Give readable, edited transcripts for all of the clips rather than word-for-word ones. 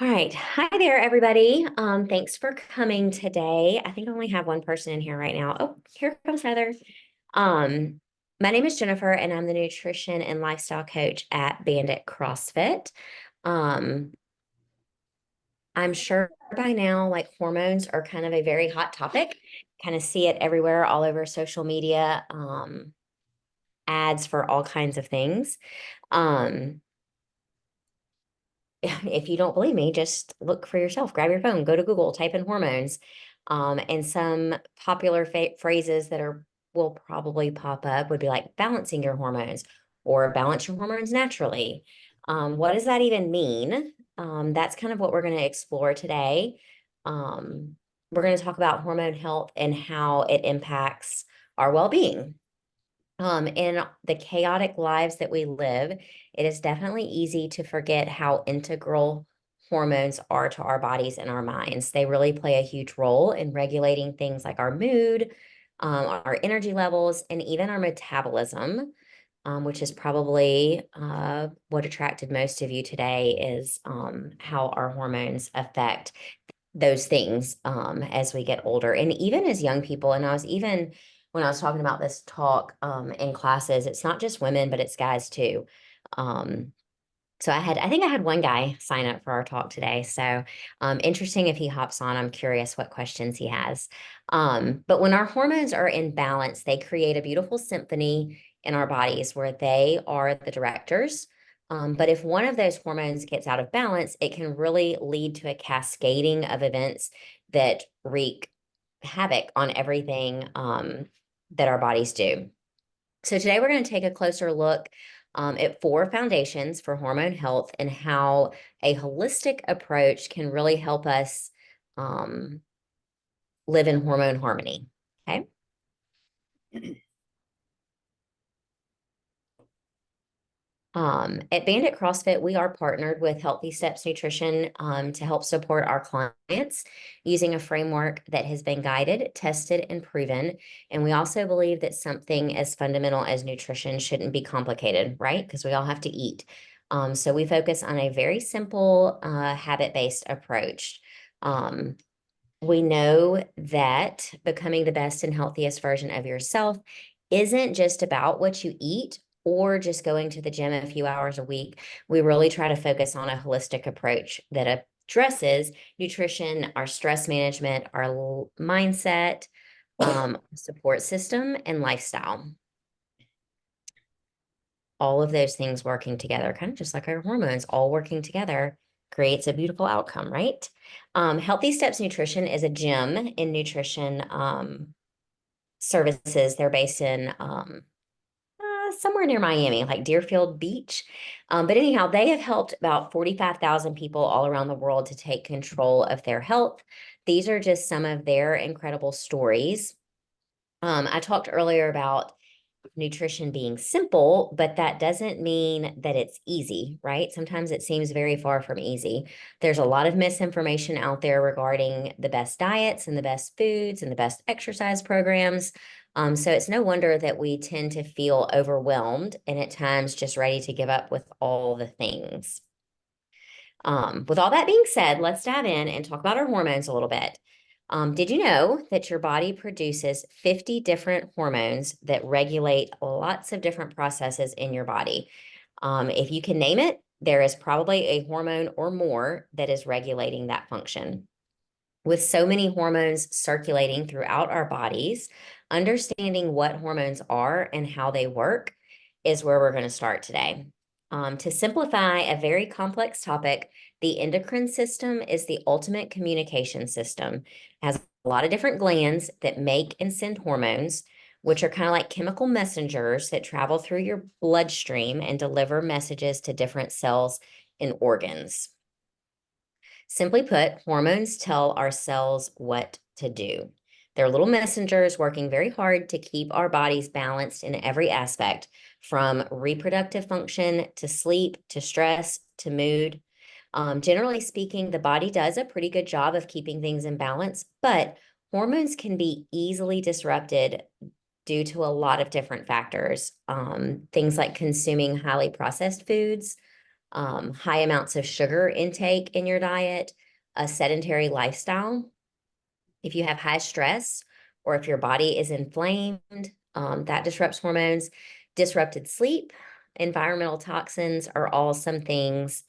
All right. Hi there, everybody. Thanks for coming today. I think I only have one person in here right now. Oh, here comes Heather. Um, my name is Jennifer, and I'm the nutrition and lifestyle coach at Bandit CrossFit. Um, I'm sure by now, like hormones are kind of a very hot topic. Kind of see it everywhere, all over social media, ads for all kinds of things. Um, if you don't believe me, just look for yourself. Grab your phone, go to Google, type in hormones. And some popular phrases that are will probably pop up would be like balancing your hormones or balance your hormones naturally. What does that even mean? That's kind of what we're going to explore today. Um, we're going to talk about hormone health and how it impacts our well-being. In the chaotic lives that we live, it is definitely easy to forget how integral hormones are to our bodies and our minds. They really play a huge role in regulating things like our mood, our energy levels, and even our metabolism, which is probably what attracted most of you today is how our hormones affect those things as we get older and even as young people. And I was even when I was talking about this talk in classes, it's not just women, but it's guys too. Um, so I think I had one guy sign up for our talk today. So interesting if he hops on. I'm curious what questions he has. But when our hormones are in balance, they create a beautiful symphony in our bodies where they are the directors. But if one of those hormones gets out of balance, it can really lead to a cascading of events that wreak havoc on everything that our bodies do. So today we're going to take a closer look at four foundations for hormone health and how a holistic approach can really help us um, live in hormone harmony. Okay. At Bandit CrossFit, we are partnered with Healthy Steps Nutrition to help support our clients using a framework that has been guided, tested, and proven. And we also believe that something as fundamental as nutrition shouldn't be complicated, right? Because we all have to eat. So we focus on a very simple habit-based approach. Um, we know that becoming the best and healthiest version of yourself isn't just about what you eat or just going to the gym a few hours a week. We really try to focus on a holistic approach that addresses nutrition, our stress management, our mindset, support system, and lifestyle. All of those things working together, kind of just like our hormones, all working together creates a beautiful outcome, right? Healthy Steps Nutrition is a gym in nutrition services. They're based in somewhere near Miami, like Deerfield Beach. But anyhow, they have helped about 45,000 people all around the world to take control of their health. These are just some of their incredible stories. I talked earlier about nutrition being simple, but that doesn't mean that it's easy, right? Sometimes it seems very far from easy. There's a lot of misinformation out there regarding the best diets and the best foods and the best exercise programs. So it's no wonder that we tend to feel overwhelmed and at times just ready to give up with all the things. With all that being said, let's dive in and talk about our hormones a little bit. Did you know that your body produces 50 different hormones that regulate lots of different processes in your body? If you can name it, there is probably a hormone or more that is regulating that function. With so many hormones circulating throughout our bodies, understanding what hormones are and how they work is where we're going to start today. To simplify a very complex topic, the endocrine system is the ultimate communication system. It has a lot of different glands that make and send hormones, which are kind of like chemical messengers that travel through your bloodstream and deliver messages to different cells and organs. Simply put, hormones tell our cells what to do. They're little messengers working very hard to keep our bodies balanced in every aspect, from reproductive function to sleep to stress to mood. Generally speaking, the body does a pretty good job of keeping things in balance, but hormones can be easily disrupted due to a lot of different factors. Things like consuming highly processed foods, high amounts of sugar intake in your diet, a sedentary lifestyle. If you have high stress or if your body is inflamed, that disrupts hormones. Disrupted sleep, environmental toxins are all some things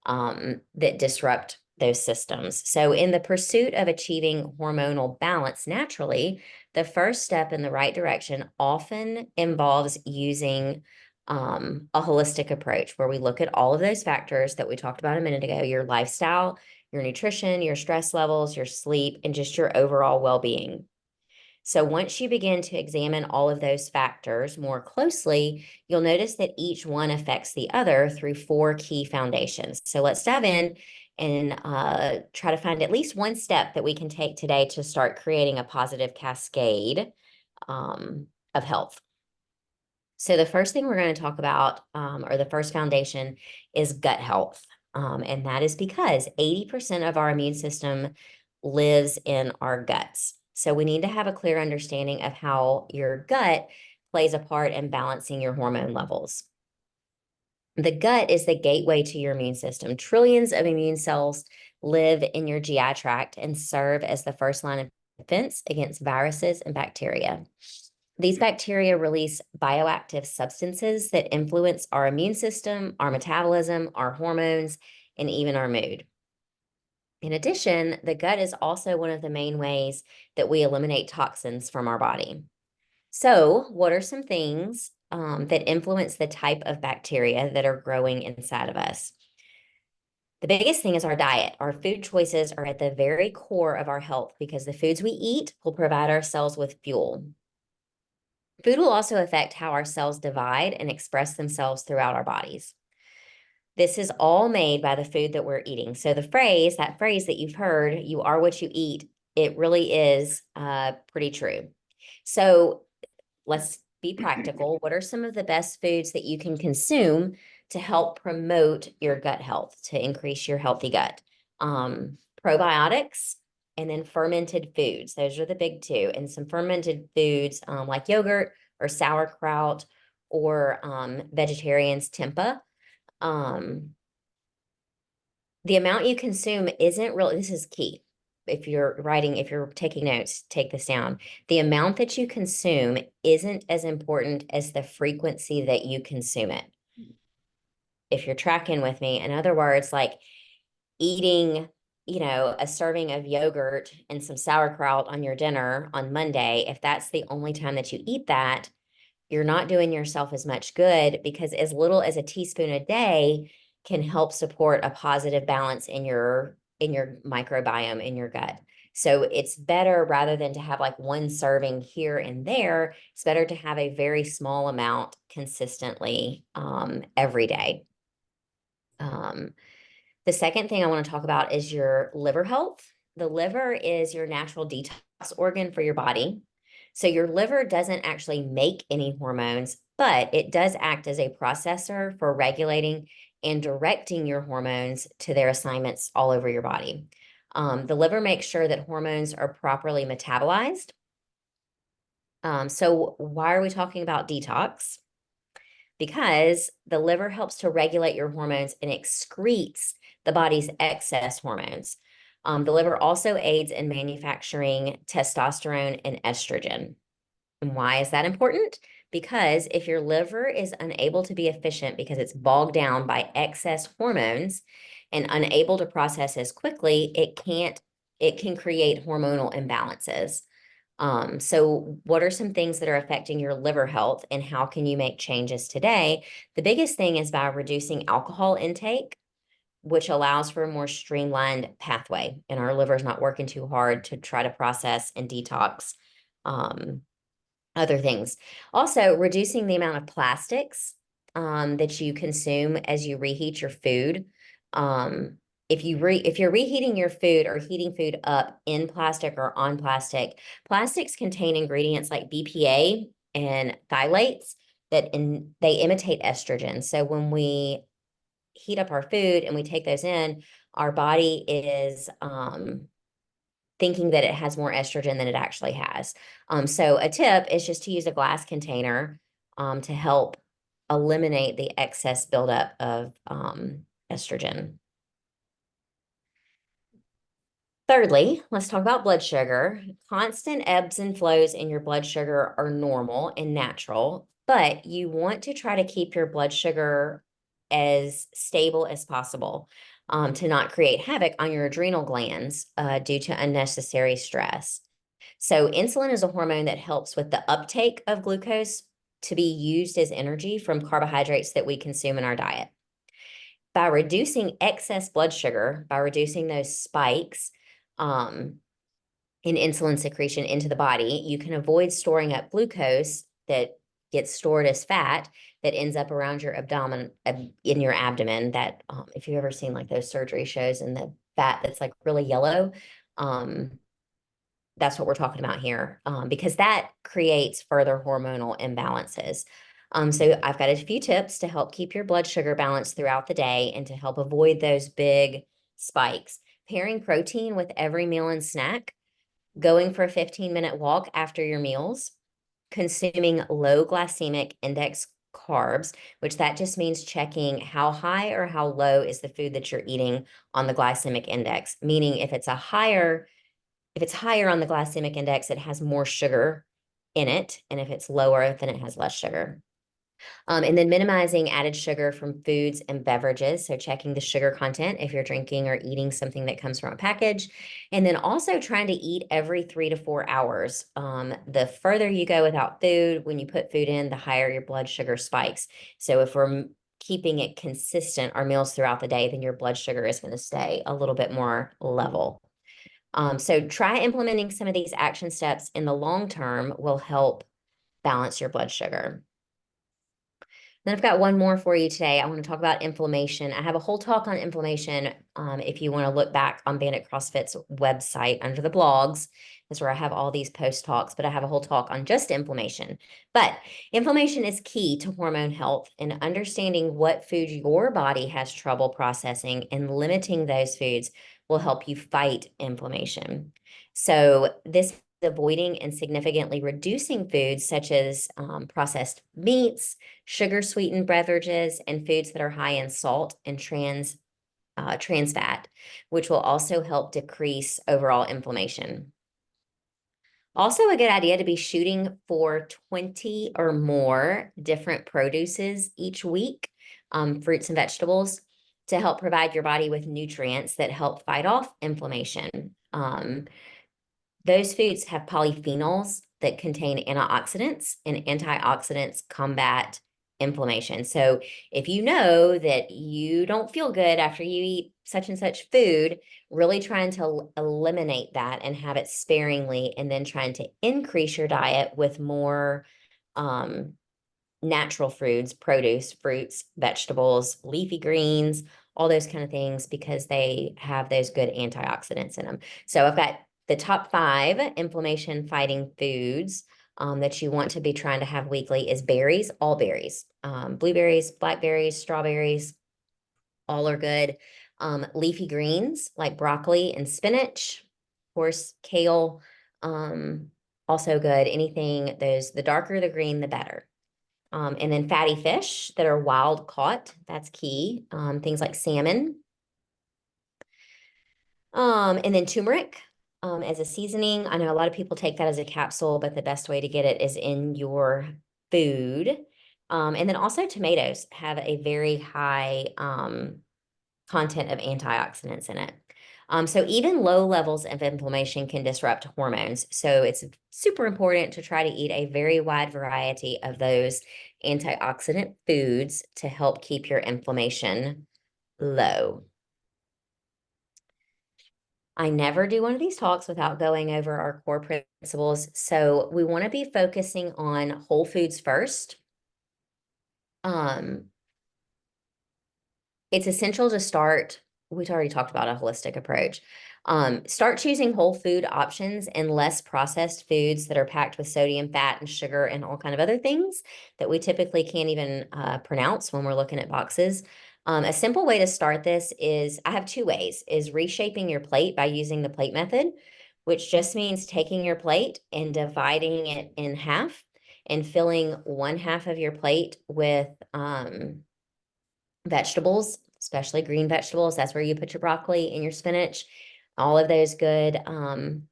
that disrupt those systems. So, in the pursuit of achieving hormonal balance naturally, the first step in the right direction often involves using a holistic approach where we look at all of those factors that we talked about a minute ago, your lifestyle, your nutrition, your stress levels, your sleep, and just your overall well-being. So once you begin to examine all of those factors more closely, you'll notice that each one affects the other through four key foundations. So let's dive in and try to find at least one step that we can take today to start creating a positive cascade of health. So the first thing we're going to talk about, or the first foundation, is gut health. And that is because 80% of our immune system lives in our guts. So we need to have a clear understanding of how your gut plays a part in balancing your hormone levels. The gut is the gateway to your immune system. Trillions of immune cells live in your GI tract and serve as the first line of defense against viruses and bacteria. These bacteria release bioactive substances that influence our immune system, our metabolism, our hormones, and even our mood. In addition, the gut is also one of the main ways that we eliminate toxins from our body. So, what are some things that influence the type of bacteria that are growing inside of us? The biggest thing is our diet. Our food choices are at the very core of our health because the foods we eat will provide our cells with fuel. Food will also affect how our cells divide and express themselves throughout our bodies. This is all made by the food that we're eating. So that phrase that you've heard, you are what you eat, it really is pretty true. So let's be practical. What are some of the best foods that you can consume to help promote your gut health, to increase your healthy gut? Probiotics and then fermented foods. Those are the big two. And some fermented foods like yogurt or sauerkraut or vegetarians tempeh. The amount you consume isn't really, this is key. If you're taking notes, take this down. The amount that you consume isn't as important as the frequency that you consume it. If you're tracking with me, in other words, like eating, a serving of yogurt and some sauerkraut on your dinner on Monday, if that's the only time that you eat that, you're not doing yourself as much good because as little as a teaspoon a day can help support a positive balance in your microbiome in your gut. So it's better rather than to have like one serving here and there, it's better to have a very small amount consistently every day. The second thing I want to talk about is your liver health. The liver is your natural detox organ for your body. So your liver doesn't actually make any hormones, but it does act as a processor for regulating and directing your hormones to their assignments all over your body. The liver makes sure that hormones are properly metabolized. So why are we talking about detox? Because the liver helps to regulate your hormones and excretes the body's excess hormones. The liver also aids in manufacturing testosterone and estrogen. And why is that important? Because if your liver is unable to be efficient because it's bogged down by excess hormones and unable to process as quickly, it can create hormonal imbalances. So what are some things that are affecting your liver health and how can you make changes today? The biggest thing is by reducing alcohol intake, which allows for a more streamlined pathway, and our liver's not working too hard to try to process and detox other things. Also, reducing the amount of plastics that you consume as you reheat your food. If you're reheating your food or heating food up in plastic or on plastic, plastics contain ingredients like BPA and phthalates they imitate estrogen. So when we heat up our food and we take those in, our body is thinking that it has more estrogen than it actually has. So a tip is just to use a glass container to help eliminate the excess buildup of estrogen. Thirdly, let's talk about blood sugar. Constant ebbs and flows in your blood sugar are normal and natural, but you want to try to keep your blood sugar as stable as possible, to not create havoc on your adrenal glands due to unnecessary stress. So, insulin is a hormone that helps with the uptake of glucose to be used as energy from carbohydrates that we consume in our diet. By reducing excess blood sugar, by reducing those spikes, um, in insulin secretion into the body, you can avoid storing up glucose that gets stored as fat that ends up around your abdomen, in your abdomen. That if you've ever seen like those surgery shows and the fat that's like really yellow, that's what we're talking about here, because that creates further hormonal imbalances. So I've got a few tips to help keep your blood sugar balanced throughout the day and to help avoid those big spikes. Pairing protein with every meal and snack, going for a 15-minute walk after your meals, consuming low glycemic index carbs, which that just means checking how high or how low is the food that you're eating on the glycemic index, meaning if it's higher on the glycemic index, it has more sugar in it, and if it's lower, then it has less sugar. And then minimizing added sugar from foods and beverages. So checking the sugar content if you're drinking or eating something that comes from a package. And then also trying to eat every 3 to 4 hours. The further you go without food, when you put food in, the higher your blood sugar spikes. So if we're keeping it consistent, our meals throughout the day, then your blood sugar is going to stay a little bit more level. So try implementing some of these action steps in the long term will help balance your blood sugar. Then I've got one more for you today. I want to talk about inflammation. I have a whole talk on inflammation. If you want to look back on Bandit CrossFit's website under the blogs, that's where I have all these post talks, but I have a whole talk on just inflammation. But inflammation is key to hormone health, and understanding what foods your body has trouble processing and limiting those foods will help you fight inflammation. So this avoiding and significantly reducing foods such as processed meats, sugar sweetened beverages, and foods that are high in salt and trans fat, which will also help decrease overall inflammation. Also, a good idea to be shooting for 20 or more different produces each week, fruits and vegetables, to help provide your body with nutrients that help fight off inflammation. Those foods have polyphenols that contain antioxidants, and antioxidants combat inflammation. So if you know that you don't feel good after you eat such and such food, really trying to eliminate that and have it sparingly, and then trying to increase your diet with more natural foods, produce, fruits, vegetables, leafy greens, all those kind of things, because they have those good antioxidants in them. So I've got the top 5 inflammation fighting foods that you want to be trying to have weekly is berries, all berries, blueberries, blackberries, strawberries, all are good. Leafy greens like broccoli and spinach, of course, kale, also good. Anything, the darker the green, the better. And then fatty fish that are wild caught, that's key. Things like salmon. And then turmeric as a seasoning. I know a lot of people take that as a capsule, but the best way to get it is in your food. And then also tomatoes have a very high content of antioxidants in it. So even low levels of inflammation can disrupt hormones. So it's super important to try to eat a very wide variety of those antioxidant foods to help keep your inflammation low. I never do one of these talks without going over our core principles. So we want to be focusing on whole foods first. It's essential to start, we've already talked about a holistic approach. Start choosing whole food options and less processed foods that are packed with sodium, fat, and sugar, and all kind of other things that we typically can't even pronounce when we're looking at boxes. A simple way to start this is, I have 2 ways, is reshaping your plate by using the plate method, which just means taking your plate and dividing it in half and filling one half of your plate with vegetables. especially green vegetables. That's where you put your broccoli and your spinach, all of those good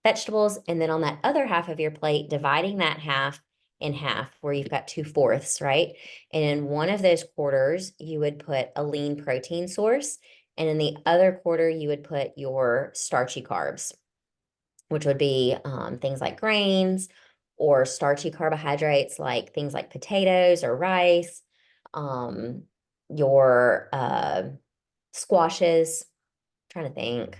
vegetables. And then on that other half of your plate, dividing that half in half where you've got 2/4, right? And in one of those quarters, you would put a lean protein source. And in the other quarter, you would put your starchy carbs, which would be things like grains or starchy carbohydrates like things like potatoes or rice, your squashes, trying to think,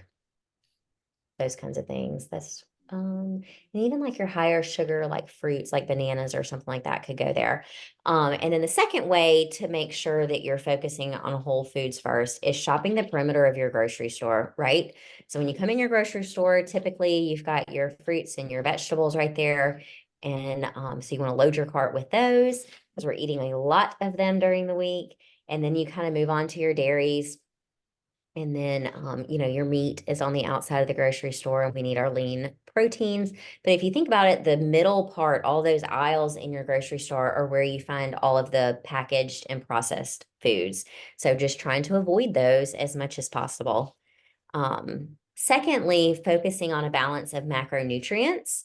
those kinds of things. That's and even like your higher sugar, like fruits, like bananas or something like that could go there. And then the second way to make sure that you're focusing on whole foods first is shopping the perimeter of your grocery store, right? So when you come in your grocery store, typically you've got your fruits and your vegetables right there. And so you want to load your cart with those because we're eating a lot of them during the week. And then you kind of move on to your dairies, and then, your meat is on the outside of the grocery store and we need our lean proteins. But if you think about it, the middle part, all those aisles in your grocery store are where you find all of the packaged and processed foods. So just trying to avoid those as much as possible. Secondly, focusing on a balance of macronutrients.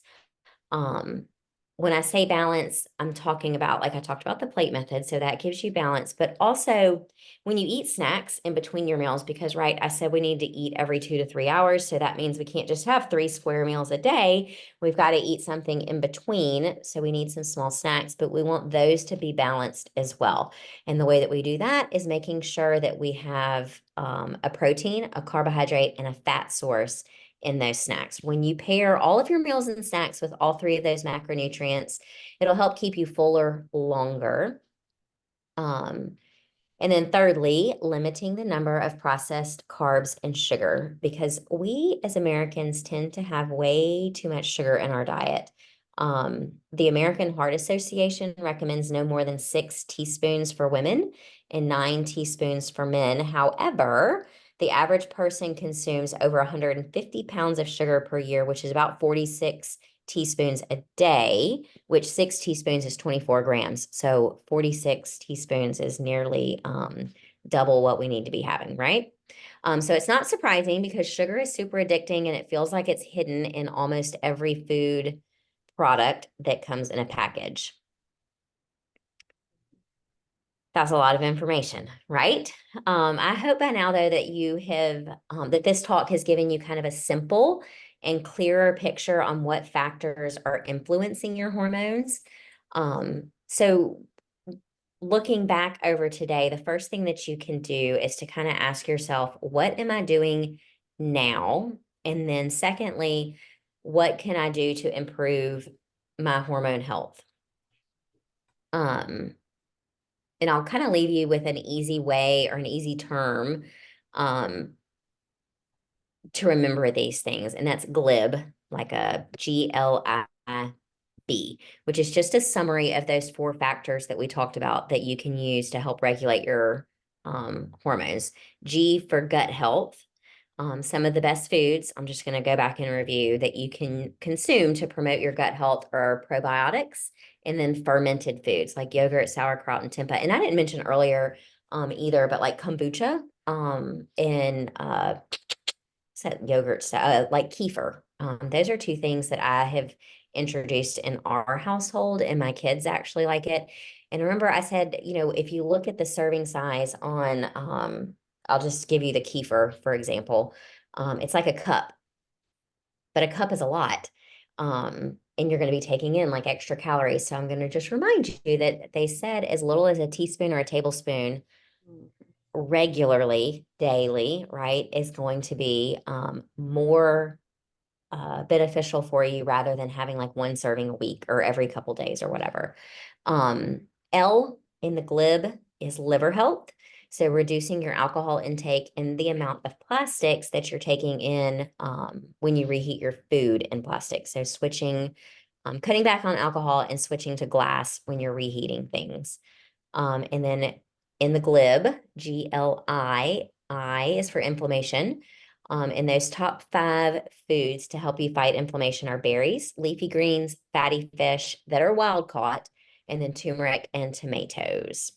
Um, when I say balance, I'm talking about, like I talked about the plate method, so that gives you balance, but also when you eat snacks in between your meals, because right, I said we need to eat every 2 to 3 hours. So that means we can't just have 3 square meals a day. We've got to eat something in between. So we need some small snacks, but we want those to be balanced as well. And the way that we do that is making sure that we have a protein, a carbohydrate, and a fat source in those snacks. When you pair all of your meals and snacks with all three of those macronutrients, it'll help keep you fuller longer. And then thirdly, limiting the number of processed carbs and sugar, because we as Americans tend to have way too much sugar in our diet. The American Heart Association recommends no more than 6 teaspoons for women and 9 teaspoons for men. However, the average person consumes over 150 pounds of sugar per year, which is about 46 teaspoons a day, which 6 teaspoons is 24 grams. So 46 teaspoons is nearly double what we need to be having, right? So it's not surprising because sugar is super addicting and it feels like it's hidden in almost every food product that comes in a package. That's a lot of information, right? I hope by now, though, that you have, that this talk has given you kind of a simple and clearer picture on what factors are influencing your hormones. So looking back over today, the first thing that you can do is to kind of ask yourself, what am I doing now? And then secondly, what can I do to improve my hormone health? And I'll kind of leave you with an easy way or an easy term to remember these things. And that's GLIB, like a GLIB, which is just a summary of those 4 factors that we talked about that you can use to help regulate your hormones. G for gut health. Some of the best foods, I'm just going to go back and review, that you can consume to promote your gut health are probiotics and then fermented foods like yogurt, sauerkraut, and tempeh. And I didn't mention earlier either, but like kombucha and yogurt, like kefir. Those are 2 things that I have introduced in our household, and my kids actually like it. And remember, I said, if you look at the serving size on, I'll just give you the kefir, for example. It's like a cup, but a cup is a lot. And you're going to be taking in like extra calories. So I'm going to just remind you that they said as little as a teaspoon or a tablespoon regularly, daily, right, is going to be more beneficial for you rather than having like 1 serving a week or every couple days or whatever. L in the GLIB is liver health. So reducing your alcohol intake and the amount of plastics that you're taking in when you reheat your food in plastic. So cutting back on alcohol and switching to glass when you're reheating things. And then in the GLIB, GLI is for inflammation. And those top 5 foods to help you fight inflammation are berries, leafy greens, fatty fish that are wild caught, and then turmeric and tomatoes.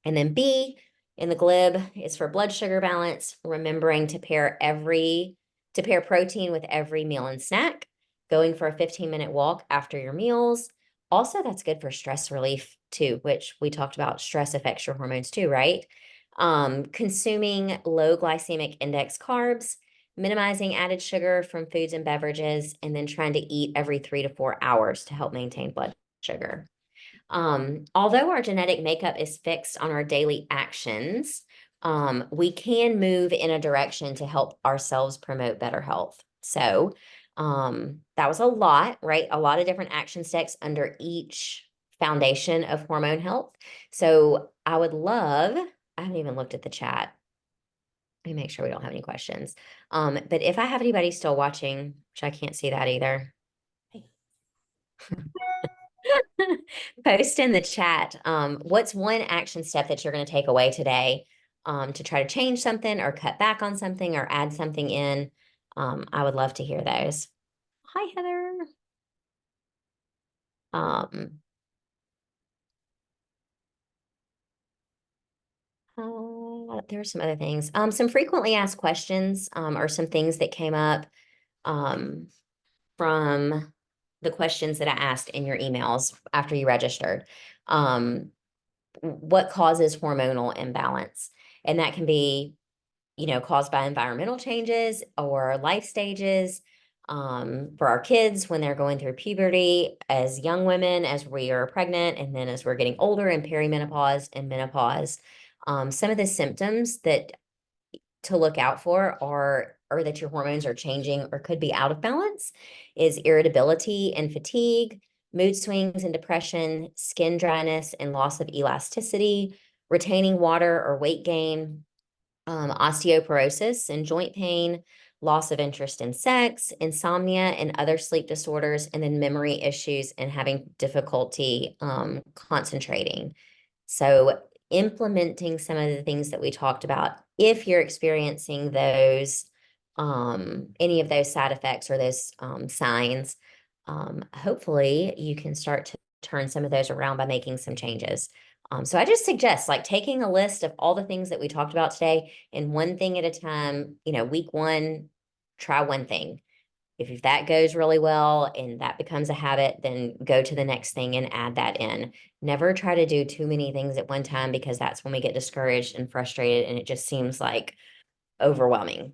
And then B In the glib is for blood sugar balance, remembering to pair protein with every meal and snack, going for a 15-minute walk after your meals. Also, that's good for stress relief too, which we talked about stress affects your hormones too, right? Consuming low glycemic index carbs, minimizing added sugar from foods and beverages, and then trying to eat every 3 to 4 hours to help maintain blood sugar. Although our genetic makeup is fixed on our daily actions, we can move in a direction to help ourselves promote better health. So, that was a lot, right? A lot of different action steps under each foundation of hormone health. So I haven't even looked at the chat. Let me make sure we don't have any questions. But if I have anybody still watching, which I can't see that either. Post in the chat. What's one action step that you're going to take away today to try to change something or cut back on something or add something in? I would love to hear those. Hi, Heather. There are some other things. Some frequently asked questions are some things that came up from the questions that I asked in your emails after you registered. What causes hormonal imbalance? And that can be, caused by environmental changes or life stages. For our kids when they're going through puberty, as young women, as we are pregnant, and then as we're getting older in perimenopause and menopause. Some of the symptoms that to look out for are or that your hormones are changing or could be out of balance is irritability and fatigue, mood swings and depression, skin dryness and loss of elasticity, retaining water or weight gain, osteoporosis and joint pain, loss of interest in sex, insomnia and other sleep disorders, and then memory issues and having difficulty concentrating. So implementing some of the things that we talked about, if you're experiencing those, any of those side effects or those signs, hopefully you can start to turn some of those around by making some changes. So I just suggest like taking a list of all the things that we talked about today and one thing at a time. Week one, try one thing. If that goes really well and that becomes a habit, then go to the next thing and add that in. Never try to do too many things at one time because that's when we get discouraged and frustrated and it just seems like overwhelming.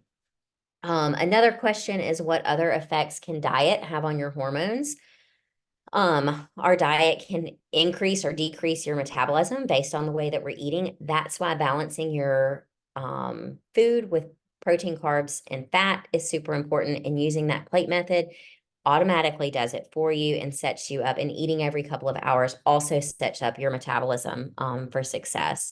Another question is what other effects can diet have on your hormones? Our diet can increase or decrease your metabolism based on the way that we're eating. That's why balancing your food with protein, carbs, and fat is super important. And using that plate method automatically does it for you and sets you up. And eating every couple of hours also sets up your metabolism for success.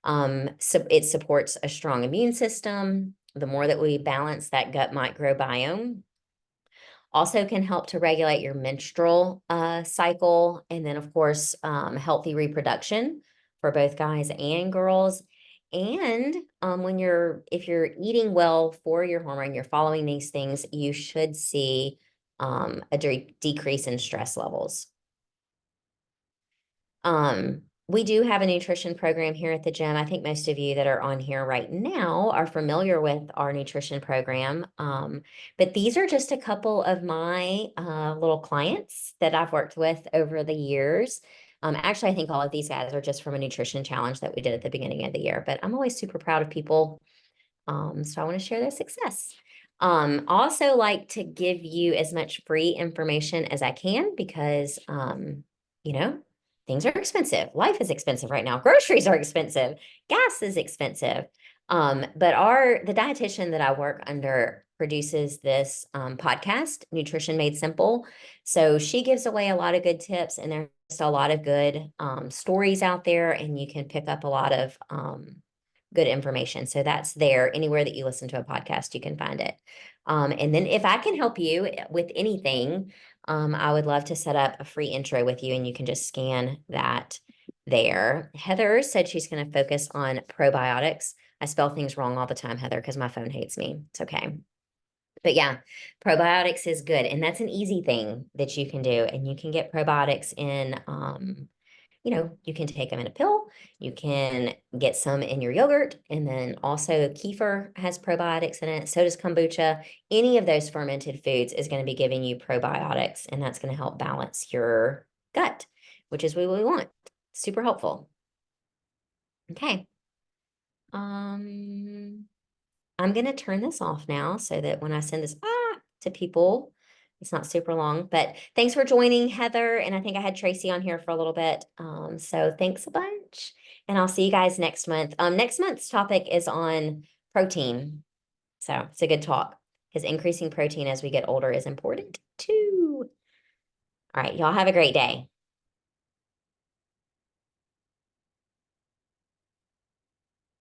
So it supports a strong immune system. The more that we balance that gut microbiome, also can help to regulate your menstrual cycle. And then, of course, healthy reproduction for both guys and girls. And if you're eating well for your hormone, you're following these things, you should see a decrease in stress levels. We do have a nutrition program here at the gym. I think most of you that are on here right now are familiar with our nutrition program. But these are just a couple of my little clients that I've worked with over the years. Actually, I think all of these guys are just from a nutrition challenge that we did at the beginning of the year, but I'm always super proud of people. So I want to share their success. Also like to give you as much free information as I can because, things are expensive. Life is expensive right now. Groceries are expensive. Gas is expensive. But the dietitian that I work under produces this podcast, Nutrition Made Simple. So she gives away a lot of good tips and there's a lot of good stories out there and you can pick up a lot of good information. So that's there anywhere that you listen to a podcast, you can find it. And then if I can help you with anything, I would love to set up a free intro with you and you can just scan that there. Heather said she's going to focus on probiotics. I spell things wrong all the time, Heather, because my phone hates me. It's okay. But yeah, probiotics is good. And that's an easy thing that you can do. And you can get probiotics in you can take them in a pill. You can get some in your yogurt. And then also kefir has probiotics in it. So does kombucha. Any of those fermented foods is going to be giving you probiotics, and that's going to help balance your gut, which is what we want. Super helpful. Okay. I'm going to turn this off now so that when I send this to people, it's not super long. But thanks for joining, Heather. And I think I had Tracy on here for a little bit. So thanks a bunch. And I'll see you guys next month. Next month's topic is on protein. So it's a good talk because increasing protein as we get older is important too. All right, y'all have a great day.